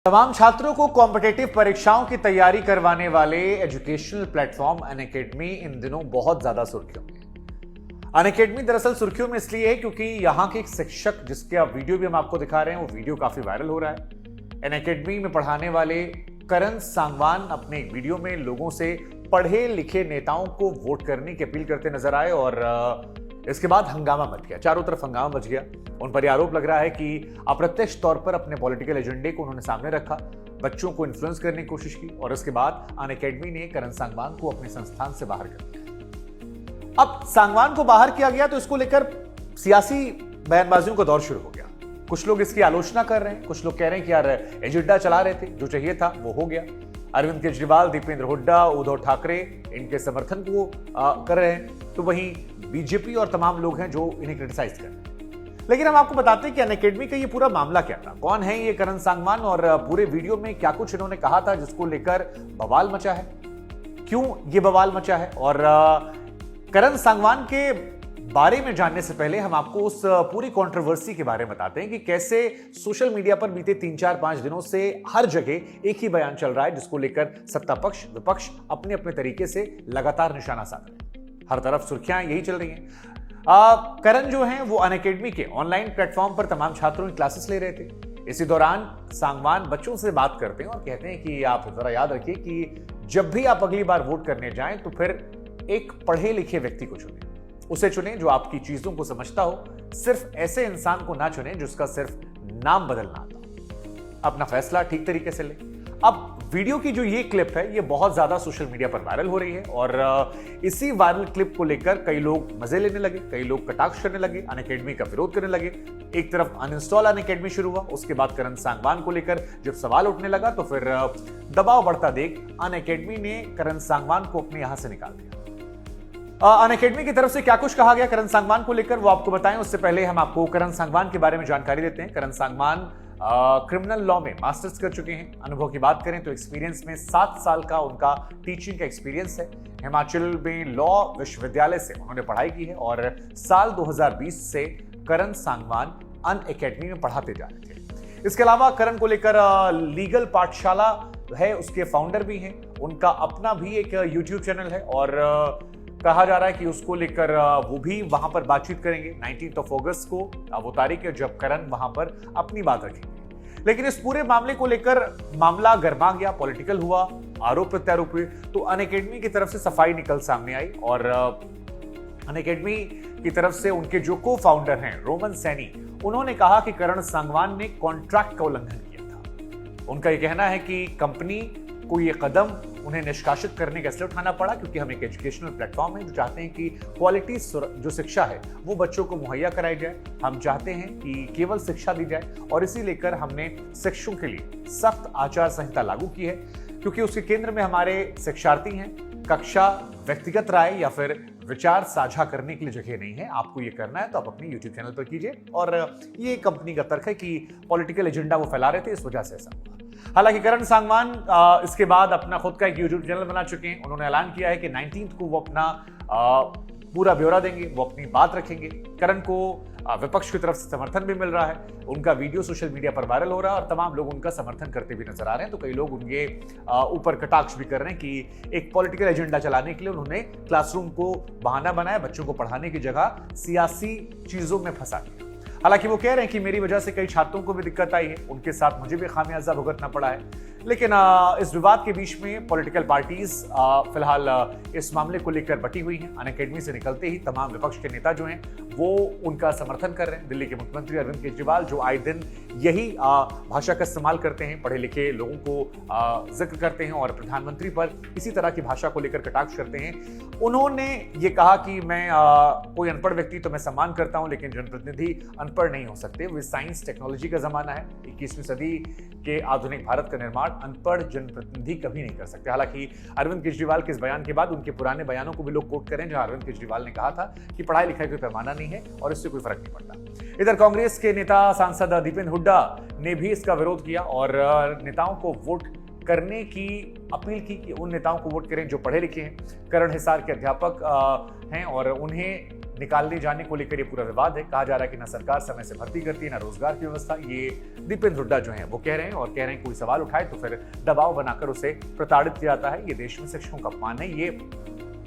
तमाम छात्रों को कॉम्पिटिटिव परीक्षाओं की तैयारी करवाने वाले एजुकेशनल प्लेटफॉर्म अनअकैडमी इन दिनों बहुत ज्यादा सुर्खियों में है। अनअकैडमी दरअसल सुर्खियों में इसलिए है क्योंकि यहां के एक शिक्षक, जिसके आप वीडियो भी हम आपको दिखा रहे हैं, वो वीडियो काफी वायरल हो रहा है। अनअकैडमी में पढ़ाने वाले करण सांगवान अपने एक वीडियो में लोगों से पढ़े लिखे नेताओं को वोट करने की अपील करते नजर आए और इसके बाद हंगामा मच गया, चारों तरफ हंगामा मच गया। उन पर आरोप लग रहा है कि अप्रत्यक्ष तौर पर अपने पॉलिटिकल एजेंडे को उन्होंने सामने रखा, बच्चों को इन्फ्लुएंस करने की कोशिश की और इसके बाद अनअकैडमी ने करण सांगवान को अपने संस्थान से बाहर कर दिया। अब सांगवान को बाहर किया गया तो इसको लेकर सियासी बयानबाजियों का दौर शुरू हो गया। कुछ लोग इसकी आलोचना कर रहे हैं, कुछ लोग कह रहे हैं कि यार एजेंडा चला रहे थे, जो चाहिए था वो हो गया। अरविंद केजरीवाल, दीपेंद्र हुड्डा, उद्धव ठाकरे इनके समर्थन को कर रहे हैं, तो वहीं बीजेपी और तमाम लोग हैं जो इन्हें क्रिटिसाइज कर रहे हैं। लेकिन हम आपको बताते हैं कि अनअकैडमी का ये पूरा मामला क्या था, कौन है ये करण सांगवान और पूरे वीडियो में क्या कुछ इन्होंने कहा था जिसको लेकर बवाल मचा है, क्यों ये बवाल मचा है। और करण सांगवान के बारे में जानने से पहले हम आपको उस पूरी कंट्रोवर्सी के बारे में बताते हैं कि कैसे सोशल मीडिया पर बीते 3-4-5 दिनों से हर जगह एक ही बयान चल रहा है जिसको लेकर सत्ता पक्ष विपक्ष अपने अपने तरीके से लगातार निशाना साध रहे हैं। हर तरफ सुर्खियां यही चल रही हैं। करण जो हैं वो अनअकैडमी के ऑनलाइन प्लेटफॉर्म पर तमाम छात्रों की क्लासेस ले रहे थे। इसी दौरान सांगवान बच्चों से बात करते हैं और कहते हैं कि आप जरा याद रखिए कि जब भी आप अगली बार वोट करने जाएं तो फिर एक पढ़े लिखे व्यक्ति को चुनें, उसे चुनें जो आपकी चीजों को समझता हो, सिर्फ ऐसे इंसान को ना चुनें जिसका सिर्फ नाम बदलना आता हो। अपना फैसला ठीक तरीके से लें। अब वीडियो की जो ये क्लिप है ये बहुत ज्यादा सोशल मीडिया पर वायरल हो रही है और इसी वायरल क्लिप को लेकर कई लोग मजे लेने लगे, कई लोग कटाक्ष करने लगे, अनअकैडमी का विरोध करने लगे। एक तरफ अनइंस्टॉल अनअकैडमी शुरू हुआ, उसके बाद करण सांगवान को लेकर जब सवाल उठने लगा तो फिर दबाव बढ़ता देख अनअकैडमी ने करण सांगवान को अपने यहां से निकाल दिया। अनअकैडमी की तरफ से क्या कुछ कहा गया करण सांगवान को लेकर वो आपको बताएं, उससे पहले हम आपको करण सांगवान के बारे में जानकारी देते हैं। करण सांगवान क्रिमिनल लॉ में मास्टर्स कर चुके हैं। अनुभव की बात करें तो एक्सपीरियंस में 7 साल का उनका टीचिंग का एक्सपीरियंस है। हिमाचल में लॉ विश्वविद्यालय से उन्होंने पढ़ाई की है और साल 2020 से करण सांगवान अनअकैडमी में पढ़ाते जा रहे थे। इसके अलावा करण को लेकर लीगल पाठशाला है, उसके फाउंडर भी हैं। उनका अपना भी एक यूट्यूब चैनल है और कहा जा रहा है कि उसको लेकर वो भी वहां पर बातचीत करेंगे। 19 अगस्त को वो तारीख है जब करण वहां पर अपनी बात रखेंगे। लेकिन इस पूरे मामले को लेकर मामला गर्मा गया, पॉलिटिकल हुआ, आरोप प्रत्यारोप हुए, तो अनअकैडमी की तरफ से सफाई निकल सामने आई और अनअकैडमी की तरफ से उनके जो को फाउंडर हैं रोमन सैनी, उन्होंने कहा कि करण सांगवान ने कॉन्ट्रैक्ट का उल्लंघन किया था। उनका यह कहना है कि कंपनी को ये कदम उन्हें निष्कासित करने का इसलिए उठाना पड़ा क्योंकि हम एक एजुकेशनल प्लेटफॉर्म है जो चाहते हैं कि क्वालिटी जो शिक्षा है वो बच्चों को मुहैया कराई जाए। हम चाहते हैं कि केवल शिक्षा दी जाए और इसी लेकर हमने शिक्षकों के लिए सख्त आचार संहिता लागू की है क्योंकि उसके केंद्र में हमारे शिक्षार्थी हैं। कक्षा व्यक्तिगत राय या फिर विचार साझा करने के लिए जगह नहीं है। आपको ये करना है तो आप अपने यूट्यूब चैनल पर कीजिए और ये कंपनी का तर्क है कि पॉलिटिकल एजेंडा वो फैला रहे थे, इस वजह से ऐसा हुआ। हालांकि करण सांगवान इसके बाद अपना खुद का एक यूट्यूब चैनल बना चुके हैं। उन्होंने ऐलान किया है कि 19 को वो अपना पूरा ब्यौरा देंगे, वो अपनी बात रखेंगे। करण को विपक्ष की तरफ से समर्थन भी मिल रहा है, उनका वीडियो सोशल मीडिया पर वायरल हो रहा है और तमाम लोग उनका समर्थन करते भी नजर आ रहे हैं। तो कई लोग उनके ऊपर कटाक्ष भी कर रहे हैं कि एक पॉलिटिकल एजेंडा चलाने के लिए उन्होंने क्लासरूम को बहाना बनाया, बच्चों को पढ़ाने की जगह सियासी चीजों में फंसा दिया। हालांकि वो कह रहे हैं कि मेरी वजह से कई छात्रों को भी दिक्कत आई है, उनके साथ मुझे भी खामियाजा भुगतना पड़ा है। लेकिन इस विवाद के बीच में पॉलिटिकल पार्टीज फिलहाल इस मामले को लेकर बटी हुई हैं। अनअकैडमी से निकलते ही तमाम विपक्ष के नेता जो हैं वो उनका समर्थन कर रहे हैं। दिल्ली के मुख्यमंत्री अरविंद केजरीवाल जो आए दिन यही भाषा का इस्तेमाल करते हैं, पढ़े लिखे लोगों को जिक्र करते हैं और प्रधानमंत्री पर इसी तरह की भाषा को लेकर कटाक्ष करते हैं, उन्होंने ये कहा कि मैं कोई अनपढ़ व्यक्ति तो मैं सम्मान करता हूं लेकिन जनप्रतिनिधि अनपढ़ नहीं हो सकते। वो साइंस टेक्नोलॉजी का जमाना है, 21वीं सदी के आधुनिक भारत का निर्माण अनपढ़ जनप्रतिनिधि कभी नहीं कर सकते। हालांकि अरविंद केजरीवाल के इस बयान के बाद उनके पुराने बयानों को भी लोग कोट करें जहां अरविंद केजरीवाल ने कहा था कि पढ़ाई लिखाई कोई पैमाना नहीं है और इससे कोई फर्क नहीं पड़ता। इधर कांग्रेस के नेता सांसद दीपेंद्र हुड्डा ने भी इसका विरोध किया और नेताओं को वोट करने की अपील की कि उन नेताओं को वोट करें जो पढ़े लिखे हैं। करण हिसार के अध्यापक हैं और उन्हें निकालने जाने को लेकर ये पूरा विवाद है। कहा जा रहा है कि ना सरकार समय से भर्ती करती है, ना रोजगार की व्यवस्था। ये दीपेंद्र हुड्डा जो है वो कह रहे हैं और कह रहे हैं कोई सवाल उठाए तो फिर दबाव बनाकर उसे प्रताड़ित किया जाता है। ये देश में शिक्षकों का अपमान है। ये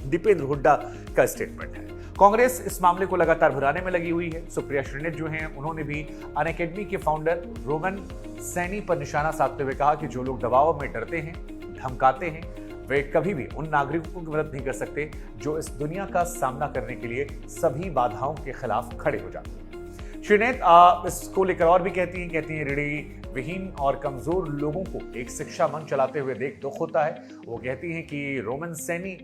दीपेंद्र हुड्डा का स्टेटमेंट है। कांग्रेस इस मामले को लगातार भुनाने में लगी हुई है। सुप्रिया श्रीनेत जो हैं उन्होंने भी अनअकैडमी के फाउंडर रोमन सैनी पर निशाना साधते हुए कहा कि जो लोग दबाव में डरते हैं, धमकाते हैं, वे कभी भी उन नागरिकों की मदद नहीं कर सकते जो इस दुनिया का सामना करने के लिए सभी बाधाओं के खिलाफ खड़े हो जाते हैं। श्रीनेत इसको लेकर और भी कहती हैं ऋणी, विहीन और कमजोर लोगों को एक शिक्षा मंच चलाते हुए देख दुख होता है। वो कहती हैं कि रोमन सैनी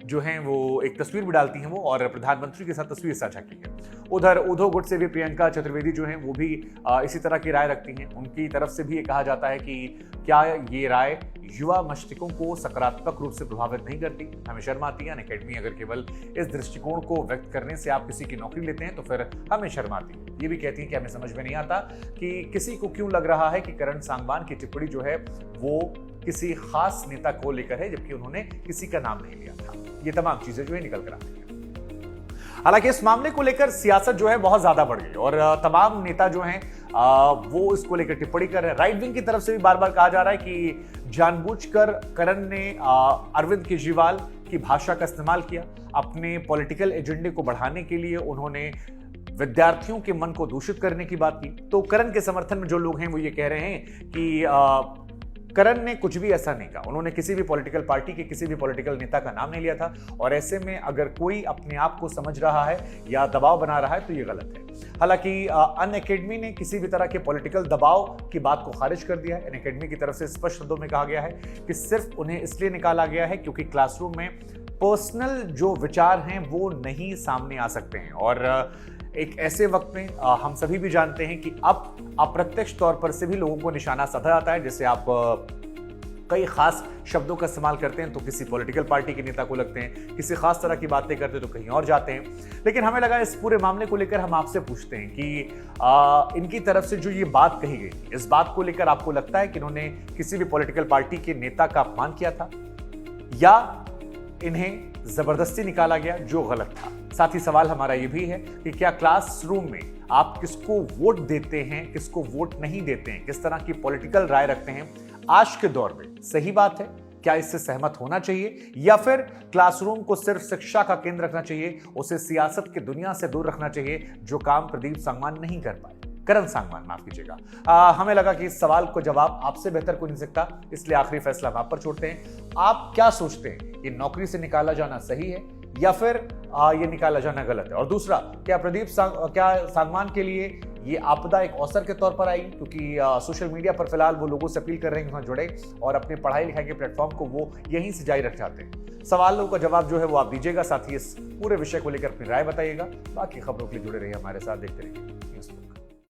जो हैं वो एक तस्वीर भी डालती हैं वो, और प्रधानमंत्री के साथ तस्वीर साझा की है। उधर ऊधव गुट से भी प्रियंका चतुर्वेदी जो हैं वो भी इसी तरह की राय रखती हैं। उनकी तरफ से भी ये कहा जाता है कि क्या ये राय युवा मस्तिष्कों को सकारात्मक रूप से प्रभावित नहीं करती? हमें शर्म आती है। अनअकैडमी अगर केवल इस दृष्टिकोण को व्यक्त करने से आप किसी की नौकरी लेते हैं तो फिर हमें शर्म आती है। ये भी कहती है कि हमें समझ में नहीं आता कि किसी को क्यों लग रहा है कि करण सांगवान की टिप्पणी जो है वो किसी खास नेता को लेकर है, जबकि उन्होंने किसी का नाम नहीं लिया था। ये तमाम चीजें जो है निकल कर आती हैं। हालांकि इस मामले को लेकर सियासत जो है बहुत ज्यादा बढ़ गई और तमाम नेता जो हैं वो इसको लेकर टिप्पणी कर रहे हैं। राइट विंग की तरफ से भी बार बार कहा जा रहा है कि जानबूझकर करण ने अरविंद केजरीवाल की भाषा का इस्तेमाल किया। अपने पॉलिटिकल एजेंडे को बढ़ाने के लिए उन्होंने विद्यार्थियों के मन को दूषित करने की बात की। तो करण के समर्थन में जो लोग हैं वो ये कह रहे हैं कि करण ने कुछ भी ऐसा नहीं कहा। उन्होंने किसी भी पॉलिटिकल पार्टी के किसी भी पॉलिटिकल नेता का नाम नहीं लिया था, और ऐसे में अगर कोई अपने आप को समझ रहा है या दबाव बना रहा है तो ये गलत है। हालांकि अनअकैडमी ने किसी भी तरह के पॉलिटिकल दबाव की बात को खारिज कर दिया है। अनअकैडमी की तरफ से स्पष्ट शब्दों में कहा गया है कि सिर्फ उन्हें इसलिए निकाला गया है क्योंकि क्लासरूम में पर्सनल जो विचार हैं वो नहीं सामने आ सकते हैं। और एक ऐसे वक्त में हम सभी भी जानते हैं कि अब अप्रत्यक्ष तौर पर से भी लोगों को निशाना साधा जाता है। जैसे आप कई खास शब्दों का इस्तेमाल करते हैं तो किसी पॉलिटिकल पार्टी के नेता को लगते हैं, किसी खास तरह की बातें करते हैं तो कहीं और जाते हैं। लेकिन हमें लगा इस पूरे मामले को लेकर हम आपसे पूछते हैं कि इनकी तरफ से जो ये बात कही गई, इस बात को लेकर आपको लगता है कि इन्होंने किसी भी पॉलिटिकल पार्टी के नेता का अपमान किया था या इन्हें जबरदस्ती निकाला गया जो गलत था? साथ ही सवाल हमारा यह भी है कि क्या क्लासरूम में आप किसको वोट देते हैं, किसको वोट नहीं देते हैं, किस तरह की पॉलिटिकल राय रखते हैं, आज के दौर में सही बात है? क्या इससे सहमत होना चाहिए या फिर क्लासरूम को सिर्फ शिक्षा का केंद्र रखना चाहिए, उसे सियासत की दुनिया से दूर रखना चाहिए, जो काम प्रदीप सांगवान नहीं कर पाए, करण सांगवान माफ कीजिएगा। हमें लगा कि इस सवाल को जवाब आपसे बेहतर कोई नहीं सकता, इसलिए आखिरी फैसला हम आप पर छोड़ते हैं। आप क्या सोचते हैं, ये नौकरी से निकाला जाना सही है या फिर ये निकाला जाना गलत है? और दूसरा, क्या सांगवान के लिए ये आपदा एक अवसर के तौर पर आई, क्योंकि सोशल मीडिया पर फिलहाल वो लोगों से अपील कर रहे हैं कि वहां जुड़े और अपने पढ़ाई लिखाई के प्लेटफॉर्म को वो यहीं से जारी रख चाहते हैं? सवालों का जवाब जो है वो आप दीजिएगा। साथ ही इस पूरे विषय को लेकर अपनी राय बताइएगा। बाकी खबरों के लिए जुड़े रहिए हमारे साथ, देखते रहिए न्यूज़।